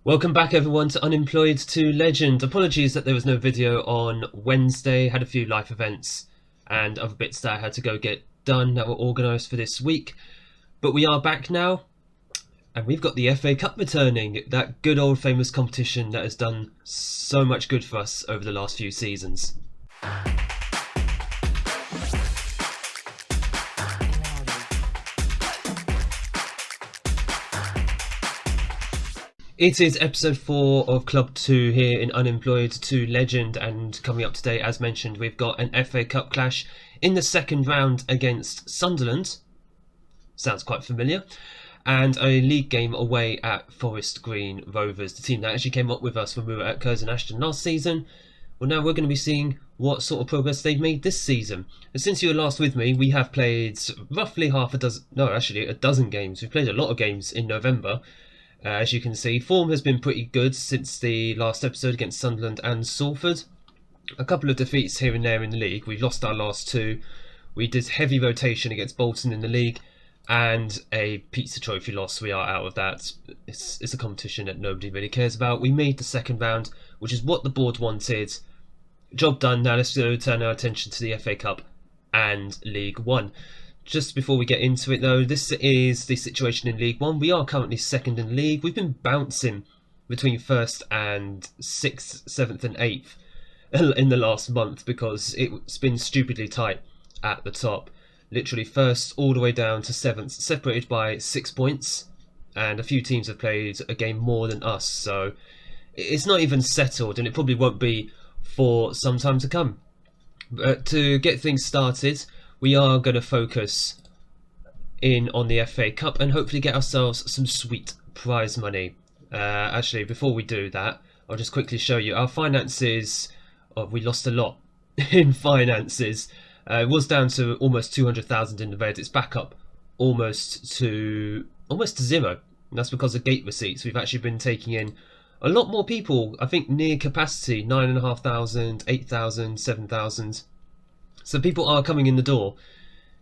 Welcome back everyone to Unemployed to Legend. Apologies that there was no video on Wednesday. Had a few life events and other bits that I had to go get done that were organised for this week. But we are back now and we've got the FA Cup returning. That good old famous competition that has done so much good for us over the last few seasons. It is episode 4 of Club 2 here in Unemployed to Legend, and coming up today, as mentioned, we've got an FA Cup clash in the second round against Sunderland. Sounds quite familiar. And a league game away at Forest Green Rovers, the team that actually came up with us when we were at Curzon Ashton last season. Well, now we're going to be seeing what sort of progress they've made this season. And since you were last with me, we have played roughly a dozen games. We've played a lot of games in November. As you can see, form has been pretty good since the last episode against Sunderland and Salford. A couple of defeats here and there in the league. We've lost our last two. We did heavy rotation against Bolton in the league and a pizza trophy loss. We are out of that. It's a competition that nobody really cares about. We made the second round, which is what the board wanted. Job done. Now let's go turn our attention to the FA Cup and League One. Just before we get into it though, this is the situation in League One. We are currently second in the league. We've been bouncing between 1st and 6th, 7th and 8th in the last month because it's been stupidly tight at the top. Literally 1st all the way down to 7th, separated by 6 points, and a few teams have played a game more than us, so it's not even settled, and it probably won't be for some time to come. But to get things started, we are going to focus in on the FA Cup and hopefully get ourselves some sweet prize money. Actually, before we do that, I'll just quickly show you our finances. Oh, we lost a lot in finances. It was down to almost 200,000 in the red. It's back up almost to zero. And that's because of gate receipts. We've actually been taking in a lot more people. I think near capacity, 9,500, 8,000, 7,000. So people are coming in the door.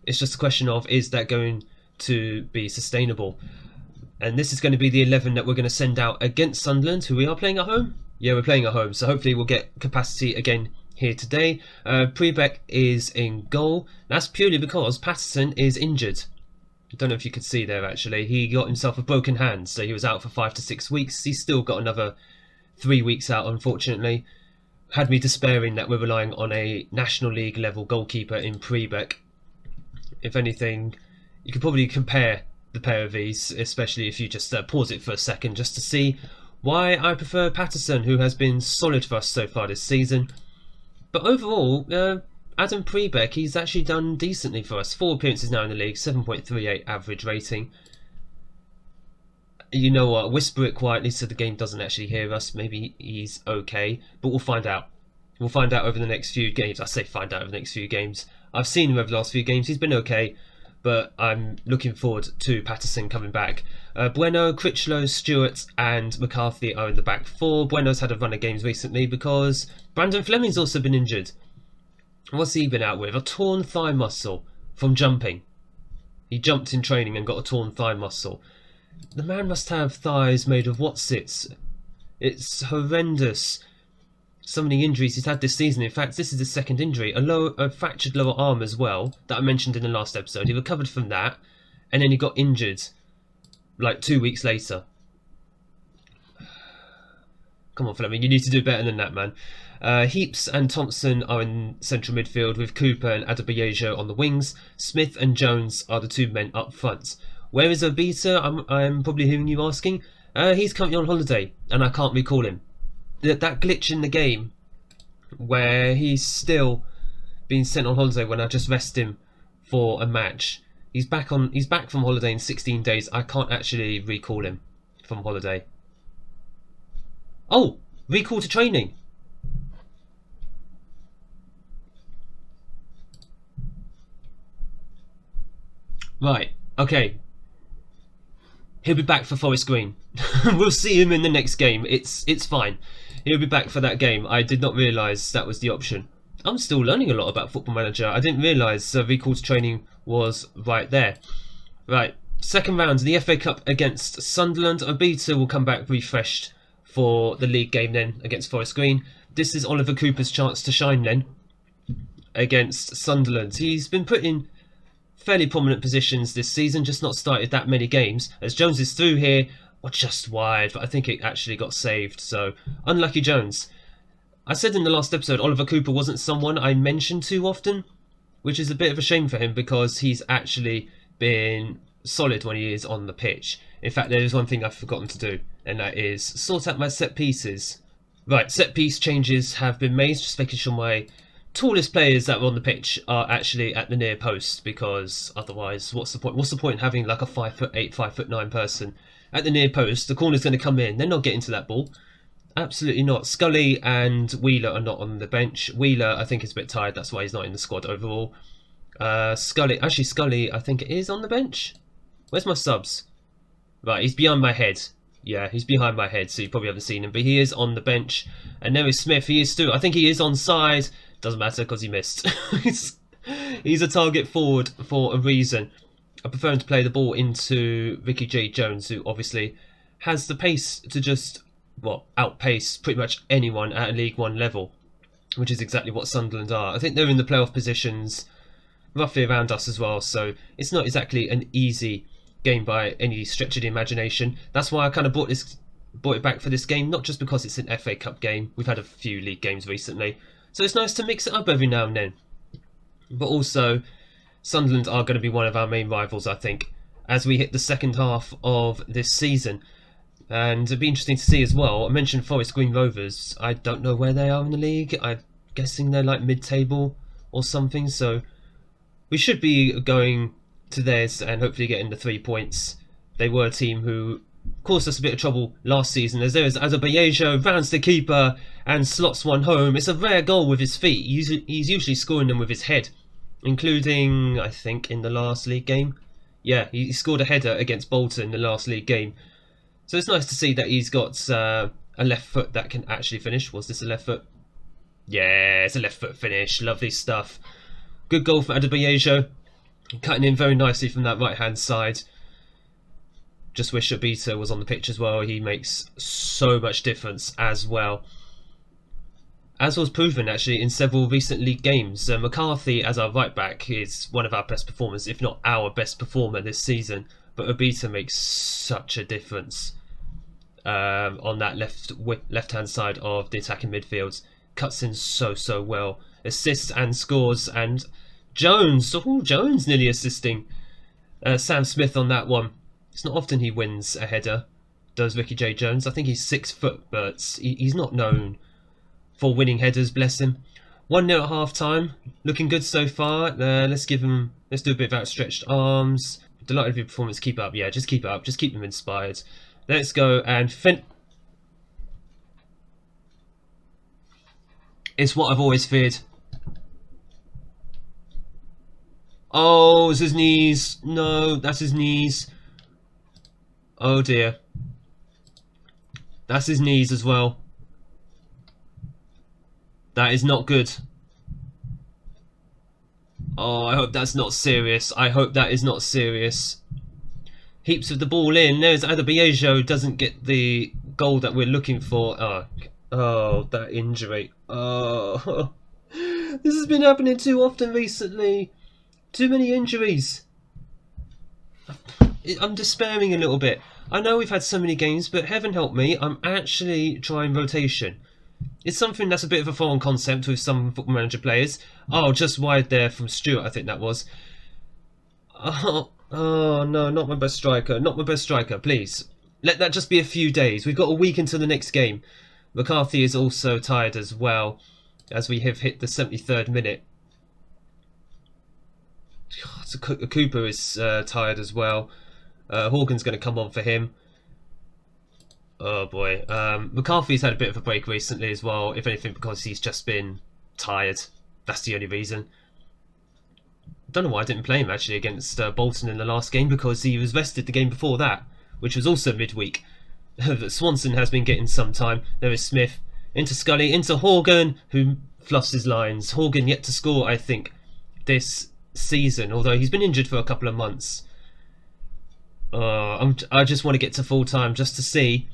It's just a question of, is that going to be sustainable? And this is going to be the 11 that we're going to send out against Sunderland, who we are playing at home. Yeah, we're playing at home, so hopefully we'll get capacity again here today. Prebeck is in goal. That's purely because Patterson is injured. I don't know if you could see there actually. He got himself a broken hand, so he was out for 5 to 6 weeks. He's still got another 3 weeks out, unfortunately. Had me despairing that we're relying on a National League level goalkeeper in Prebeck. If anything, you could probably compare the pair of these, especially if you just pause it for a second just to see why I prefer Patterson, who has been solid for us so far this season. But overall, Adam Prebeck, he's actually done decently for us. 4 appearances now in the league, 7.38 average rating. You know what, whisper it quietly so the game doesn't actually hear us. Maybe he's okay, but we'll find out. We'll find out over the next few games. I say find out over the next few games. I've seen him over the last few games. He's been okay, but I'm looking forward to Patterson coming back. Bueno, Critchlow, Stewart and McCarthy are in the back four. Bueno's had a run of games recently because Brandon Fleming's also been injured. What's he been out with? A torn thigh muscle from jumping. He jumped in training and got a torn thigh muscle. The man must have thighs made of what's-its. It's horrendous. So many injuries he's had this season. In fact, this is his second injury. A fractured lower arm as well, that I mentioned in the last episode. He recovered from that, and then he got injured like 2 weeks later. Come on, Fleming, you need to do better than that, man. Heaps and Thompson are in central midfield with Cooper and Adebayo on the wings. Smith and Jones are the two men up front. Where is Obita? I'm probably hearing you asking. He's currently on holiday, and I can't recall him. That glitch in the game, where he's still being sent on holiday when I just rest him for a match. He's back from holiday in 16 days. I can't actually recall him from holiday. Oh, recall to training. Right. Okay. He'll be back for Forest Green. We'll see him in the next game. It's fine. He'll be back for that game. I did not realise that was the option. I'm still learning a lot about Football Manager. I didn't realise recall to training was right there. Right, second round, the FA Cup against Sunderland. Obita will come back refreshed for the league game then against Forest Green. This is Oliver Cooper's chance to shine then against Sunderland. He's been put in fairly prominent positions this season, just not started that many games. As Jones is through here, or just wide, but I think it actually got saved, so unlucky Jones. I said in the last episode Oliver Cooper wasn't someone I mentioned too often, which is a bit of a shame for him because he's actually been solid when he is on the pitch. In fact, there is one thing I've forgotten to do, and that is sort out my set pieces. Right, set piece changes have been made, just making sure my tallest players that were on the pitch are actually at the near post, because otherwise what's the point? What's the point in having like a 5'8", 5'9" person at the near post? The corner's going to come in, they're not getting to that ball. Absolutely not. Scully and Wheeler are not on the bench. Wheeler, I think, is a bit tired. That's why he's not in the squad overall. Scully, I think, is on the bench. Where's my subs? Right, he's behind my head. Yeah, he's behind my head, so you probably haven't seen him. But he is on the bench. And there is Smith. He is still. I think he is onside. Doesn't matter because he missed. He's a target forward for a reason. I prefer him to play the ball into Ricky J. Jones, who obviously has the pace to just outpace pretty much anyone at a League One level, which is exactly what Sunderland are. I think they're in the playoff positions roughly around us as well, so it's not exactly an easy game by any stretch of the imagination. That's why I kind of brought it back for this game, not just because it's an FA Cup game. We've had a few league games recently, so it's nice to mix it up every now and then. But also, Sunderland are going to be one of our main rivals, I think, as we hit the second half of this season. And it'd be interesting to see as well. I mentioned Forest Green Rovers. I don't know where they are in the league. I'm guessing they're like mid-table or something. So we should be going to theirs and hopefully getting the 3 points. They were a team who caused us a bit of trouble last season. As there is Adebayejo rounds the keeper and slots one home. It's a rare goal with his feet. He's usually scoring them with his head, including, I think, in the last league game. Yeah, he scored a header against Bolton in the last league game. So it's nice to see that he's got a left foot that can actually finish. Was this a left foot? Yeah, it's a left foot finish. Lovely stuff. Good goal for Adebayejo. Cutting in very nicely from that right hand side. Just wish Obita was on the pitch as well. He makes so much difference as well. As was proven actually in several recent league games. McCarthy as our right back is one of our best performers, if not our best performer this season. But Obita makes such a difference on that left hand side of the attacking midfield. Cuts in so well. Assists and scores. And Jones, Jones nearly assisting Sam Smith on that one. It's not often he wins a header, does Ricky J. Jones. I think he's 6 foot, but he's not known for winning headers, bless him. 1-0 at half time. Looking good so far. Let's do a bit of outstretched arms. Delighted with your performance. Keep it up. Yeah, just keep it up. Just keep them inspired. Let's go and It's what I've always feared. Oh, it's his knees. No, that's his knees. Oh dear. That's his knees as well. That is not good. Oh, I hope that's not serious. I hope that is not serious. Heaps of the ball in. There's Adebayejo, doesn't get the goal that we're looking for. Oh, that injury. Oh, this has been happening too often recently. Too many injuries. I'm despairing a little bit. I know we've had so many games, but heaven help me, I'm actually trying rotation. It's something that's a bit of a foreign concept with some Football Manager players. Oh, just wide there from Stewart, I think that was. Oh no, not my best striker. Not my best striker, please. Let that just be a few days. We've got a week until the next game. McCarthy is also tired as well, as we have hit the 73rd minute. So Cooper is tired as well. Horgan's going to come on for him. Oh boy. McCarthy's had a bit of a break recently as well, if anything because he's just been tired. That's the only reason. Don't know why I didn't play him actually against Bolton in the last game, because he was rested the game before that, which was also midweek. Swanson has been getting some time. There is Smith. Into Scully. Into Horgan, who fluffs his lines. Horgan yet to score, I think, this season, although he's been injured for a couple of months. I just want to get to full time just to see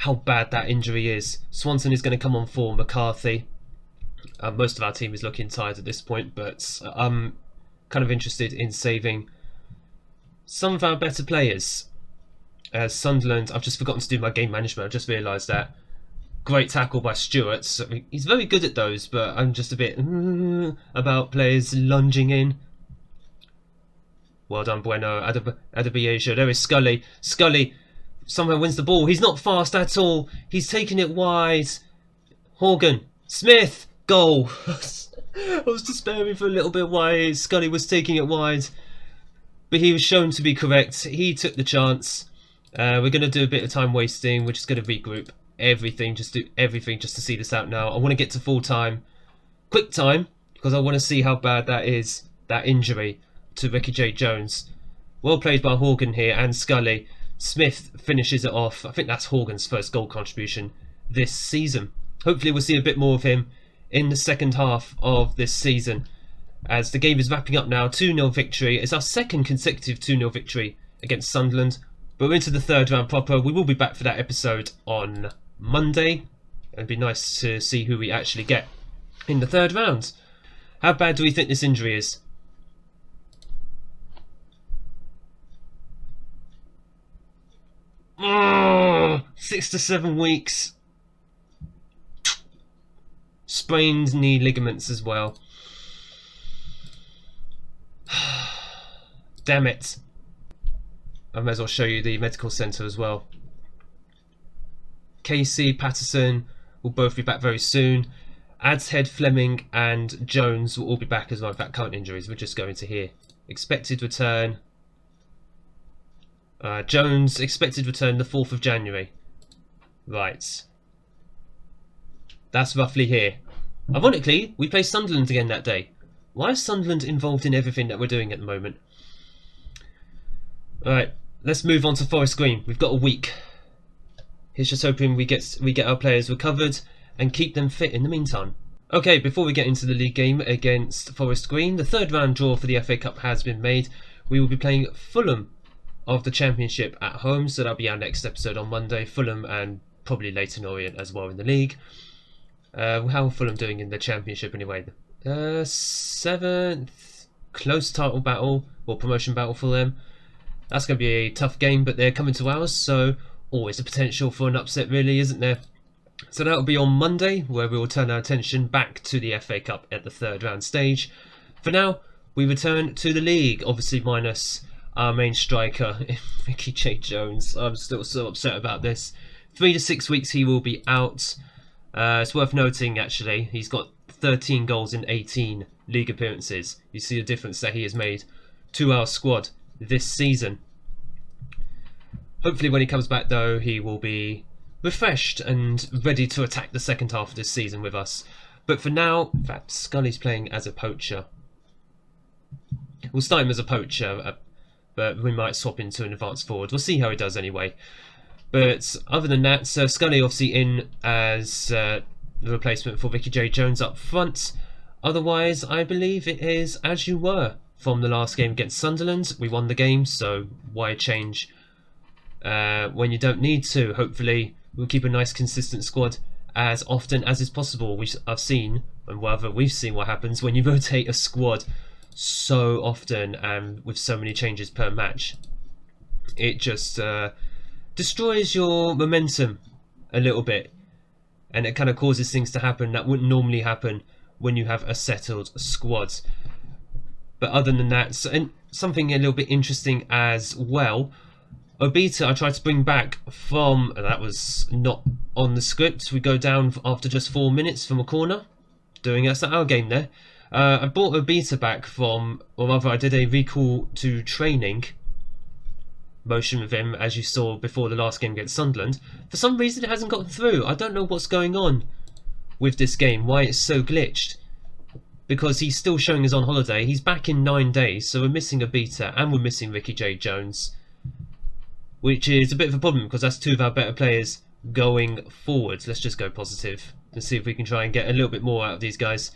how bad that injury is. Swanson is going to come on for McCarthy. Most of our team is looking tired at this point, but I'm kind of interested in saving some of our better players. As Sunderland, I've just forgotten to do my game management. I just realised that. Great tackle by Stewart. So he's very good at those, but I'm just a bit about players lunging in. Well done, Bueno. Adebayejo. There is Scully. Scully somehow wins the ball. He's not fast at all. He's taking it wide. Horgan. Smith. Goal. I was despairing for a little bit why Scully was taking it wide. But he was shown to be correct. He took the chance. We're going to do a bit of time wasting. We're just going to regroup everything. Just do everything just to see this out now. I want to get to full time. Quick time. Because I want to see how bad that is. That injury to Ricky J. Jones. Well played by Horgan here and Scully. Smith finishes it off. I think that's Horgan's first goal contribution this season. Hopefully we'll see a bit more of him in the second half of this season. As the game is wrapping up now, 2-0 victory. It's our second consecutive 2-0 victory against Sunderland. But we're into the third round proper. We will be back for that episode on Monday. It'd be nice to see who we actually get in the third round. How bad do we think this injury is? Oh, 6 to 7 weeks. Sprained knee ligaments as well. Damn it. I may as well show you the medical centre as well. Casey, Patterson will both be back very soon. Adshead, Fleming and Jones will all be back as well. In fact, current injuries, we're just going to here. Expected return. Jones, expected return the 4th of January. Right. That's roughly here. Ironically, we play Sunderland again that day. Why is Sunderland involved in everything that we're doing at the moment? Alright, let's move on to Forest Green. We've got a week. Here's just hoping we get our players recovered and keep them fit in the meantime. Okay, before we get into the league game against Forest Green, the third round draw for the FA Cup has been made. We will be playing Fulham of the Championship at home, so that'll be our next episode on Monday. Fulham and probably Leyton Orient as well in the league. How are Fulham doing in the Championship anyway? 7th, close title battle or promotion battle for them. That's going to be a tough game, but they're coming to ours, so always a potential for an upset really, isn't there? So that'll be on Monday, where we will turn our attention back to the FA Cup at the third round stage. For now, we return to the league, obviously minus our main striker, Ricky J. Jones. I'm still so upset about this. 3 to 6 weeks he will be out. It's worth noting, actually, he's got 13 goals in 18 league appearances. You see the difference that he has made to our squad this season. Hopefully when he comes back, though, he will be refreshed and ready to attack the second half of this season with us. But for now, in fact, Scully's playing as a poacher. We'll start him as a poacher, but we might swap into an advanced forward. We'll see how he does anyway. But other than that, Scully obviously in as the replacement for Ricky J. Jones up front. Otherwise, I believe it is as you were from the last game against Sunderland. We won the game, so why change when you don't need to? Hopefully, we'll keep a nice consistent squad as often as is possible. I've seen, and rather we've seen what happens when you rotate a squad so often and with so many changes per match. It just destroys your momentum a little bit, and it kind of causes things to happen that wouldn't normally happen when you have a settled squad. But other than that, and something a little bit interesting as well, Obita I tried to bring back from, that was not on the script, we go down after just 4 minutes from a corner, doing us at our game there. I brought Obita back from, or rather I did a recall to training motion with him, as you saw before the last game against Sunderland. For some reason it hasn't gotten through. I don't know what's going on with this game, why it's so glitched, because he's still showing us on holiday. He's back in 9 days, so we're missing a beta and we're missing Ricky J. Jones, which is a bit of a problem because that's 2 of our better players going forwards. Let's just go positive and see if we can try and get a little bit more out of these guys.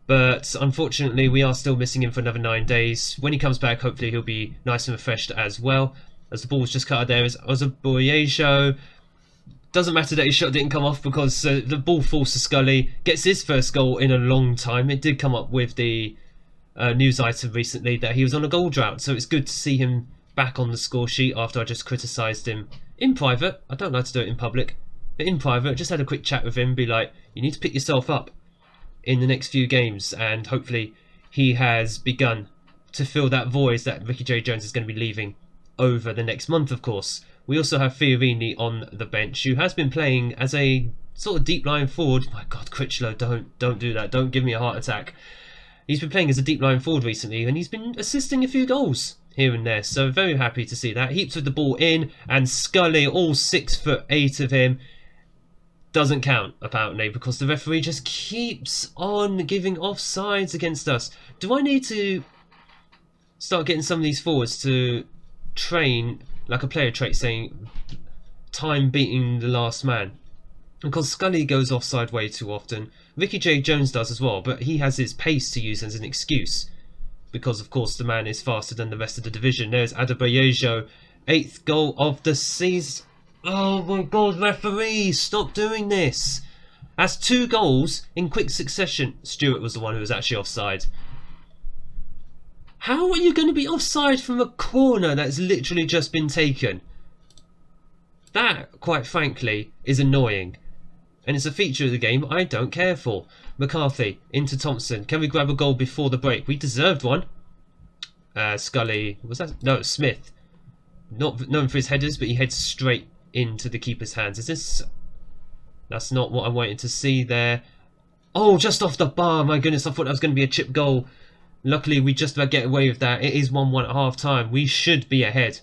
But unfortunately, we are still missing him for another 9 days. When he comes back, hopefully he'll be nice and refreshed as well. As the ball was just cut out there, as Adebayejo. Doesn't matter that his shot didn't come off because the ball falls to Scully. Gets his first goal in a long time. It did come up with the news item recently that he was on a goal drought, so it's good to see him back on the score sheet after I just criticised him in private. I don't like to do it in public, but in private, just had a quick chat with him, be like, you need to pick yourself up in the next few games, and hopefully he has begun to fill that void that Ricky J. Jones is going to be leaving over the next month, of course. We also have Fiorini on the bench, who has been playing as a sort of deep line forward. My God, Critchlow, don't do that. Don't give me a heart attack. He's been playing as a deep line forward recently, and he's been assisting a few goals here and there. So very happy to see that. Heaps with the ball in, and Scully, all 6'8" of him, doesn't count apparently because the referee just keeps on giving offsides against us. Do I need to start getting some of these forwards to train like a player trait saying time beating the last man? Because Scully goes offside way too often. Ricky J. Jones does as well, but he has his pace to use as an excuse because of course the man is faster than the rest of the division. There's Adebayojo, 8th goal of the season. Oh my God, referee, stop doing this. That's 2 goals in quick succession. Stewart was the one who was actually offside. How are you going to be offside from a corner that's literally just been taken? That, quite frankly, is annoying. And it's a feature of the game I don't care for. McCarthy into Thompson. Can we grab a goal before the break? We deserved one. Scully, was that? No, Smith. Not known for his headers, but he heads straight into the keeper's hands. Is this? That's not what I wanted to see there. Oh, just off the bar. My goodness, I thought that was going to be a chip goal. Luckily, we just about get away with that. It is 1-1 at half time. We should be ahead.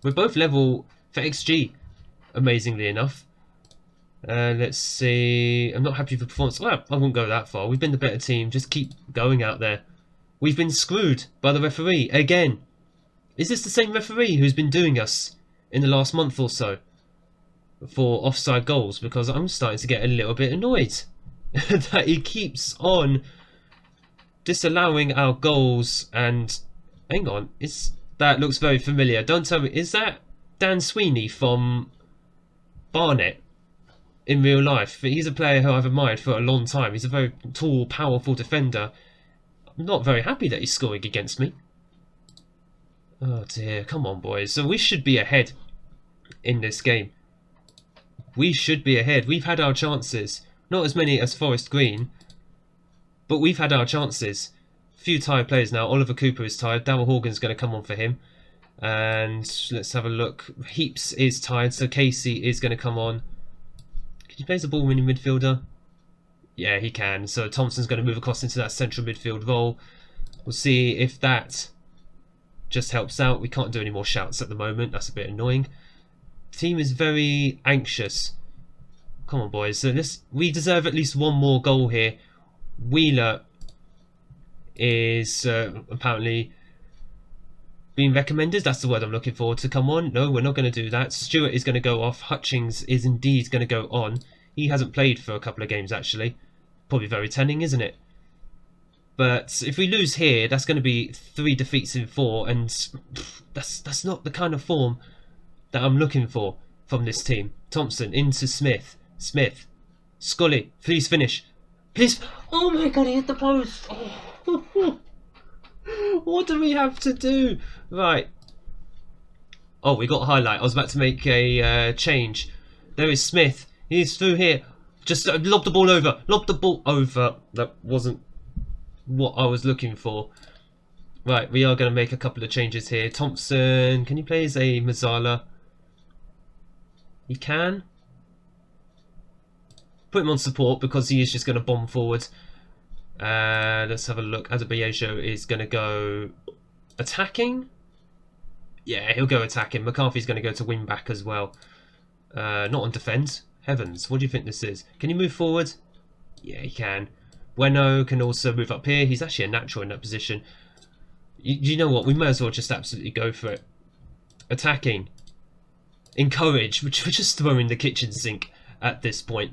We're both level for XG, amazingly enough. Let's see. I'm not happy with the performance. Well, I won't go that far. We've been the better team. Just keep going out there. We've been screwed by the referee again. Is this the same referee who's been doing us in the last month or so for offside goals? Because I'm starting to get a little bit annoyed that he keeps on disallowing our goals. And hang on, that looks very familiar. Don't tell me, is that Dan Sweeney from Barnet in real life? He's a player who I've admired for a long time. He's a very tall, powerful defender. I'm not very happy that he's scoring against me. Oh dear, come on boys. So we should be ahead in this game. We should be ahead. We've had our chances. Not as many as Forest Green, but we've had our chances. Few tired players now. Oliver Cooper is tired. Darryl Horgan's going to come on for him. And let's have a look. Heaps is tired, so Casey is going to come on. Can he play as a ball-winning midfielder? Yeah, he can. So Thompson's going to move across into that central midfield role. We'll see if that just helps out. We can't do any more shouts at the moment. That's a bit annoying. The team is very anxious. Come on, boys. So we deserve at least one more goal here. Wheeler is apparently being recommended. That's the word I'm looking for, to come on. No, we're not going to do that. Stewart is going to go off. Hutchings is indeed going to go on. He hasn't played for a couple of games, actually. Probably very telling, isn't it? But if we lose here, that's going to be 3 defeats in 4, and that's not the kind of form that I'm looking for from this team. Thompson into Smith. Smith. Scully, please finish. Please. Oh my God, he hit the post. Oh. What do we have to do? Right. Oh, we got a highlight. I was about to make a change. There is Smith. He's through here. Just lob the ball over. Lob the ball over. That wasn't what I was looking for. Right, we are going to make a couple of changes here. Thompson, can you play as a Mazzala? He can. Put him on support because he is just going to bomb forward. Let's have a look. Adebayojo is going to go attacking. Yeah, he'll go attacking. McCarthy's going to go to wing back as well. Not on defence. Heavens, what do you think this is? Can he move forward? Yeah, he can. Bueno can also move up here. He's actually a natural in that position. You know what? We may as well just absolutely go for it. Attacking. Encourage. We're just throwing the kitchen sink at this point.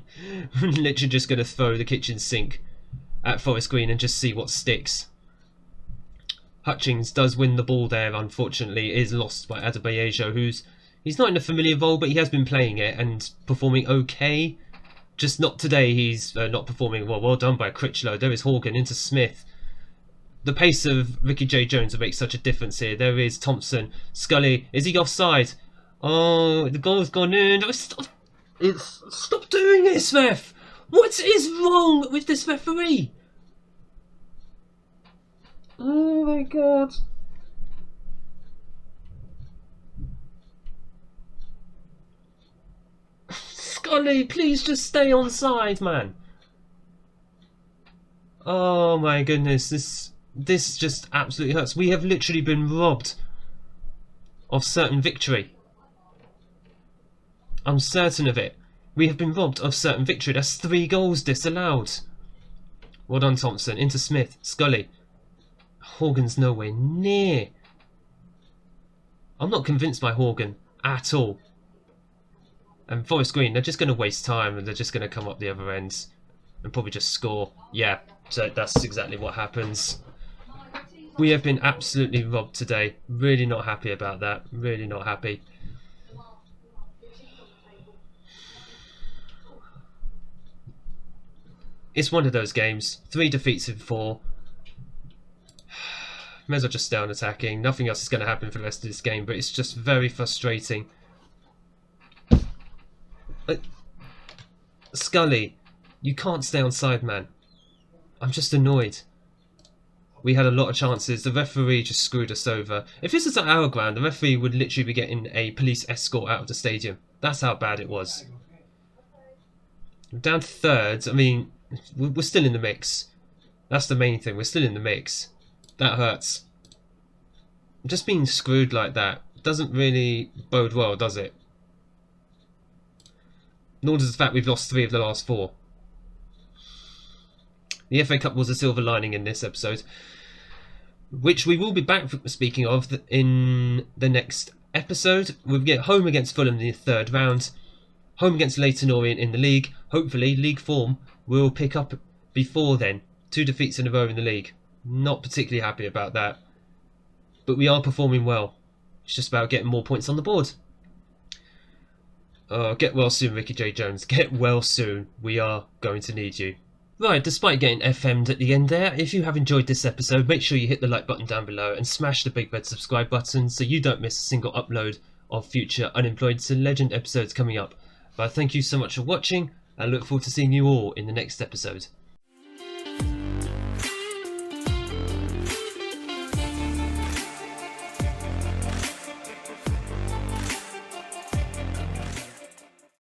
We're literally just going to throw the kitchen sink at Forest Green and just see what sticks. Hutchings does win the ball there, unfortunately. Is lost by Adebayojo, who's He's not in a familiar role, but he has been playing it and performing okay. Just not today. He's not performing well. Well done by Critchlow. There is Horgan into Smith. The pace of Ricky J. Jones will make such a difference here. There is Thompson. Scully. Is he offside? Oh, the goal's gone in. Oh, stop doing this, ref. What is wrong with this referee? Oh my god. Scully, please just stay on side, man. Oh my goodness, this just absolutely hurts. We have literally been robbed of certain victory. I'm certain of it. We have been robbed of certain victory. That's 3 goals disallowed. Well done, Thompson. Into Smith. Scully. Horgan's nowhere near. I'm not convinced by Horgan at all. And Forest Green, they're just going to waste time and they're just going to come up the other end and probably just score. Yeah, so that's exactly what happens. We have been absolutely robbed today. Really not happy about that. Really not happy. It's one of those games. 3 defeats in 4. May as well just stay on attacking. Nothing else is going to happen for the rest of this game, but it's just very frustrating. Scully, you can't stay on side, man. I'm just annoyed. We had a lot of chances. The referee just screwed us over. If this was at our ground, the referee would literally be getting a police escort out of the stadium. That's how bad it was. We're down to 3rd. I mean, we're still in the mix. That's the main thing. We're still in the mix. That hurts. Just being screwed like that doesn't really bode well, does it? Nor does the fact we've lost 3 of the last 4. The FA Cup was a silver lining in this episode, which we will be back, speaking of, in the next episode. We'll get home against Fulham in the 3rd round, home against Leyton Orient in the league. Hopefully, league form will pick up before then. 2 defeats in a row in the league. Not particularly happy about that, but we are performing well. It's just about getting more points on the board. Get well soon, Ricky J. Jones. Get well soon. We are going to need you. Right, despite getting FM'd at the end there, if you have enjoyed this episode, make sure you hit the like button down below and smash the big red subscribe button so you don't miss a single upload of future Unemployed to Legend episodes coming up. But thank you so much for watching, and I look forward to seeing you all in the next episode.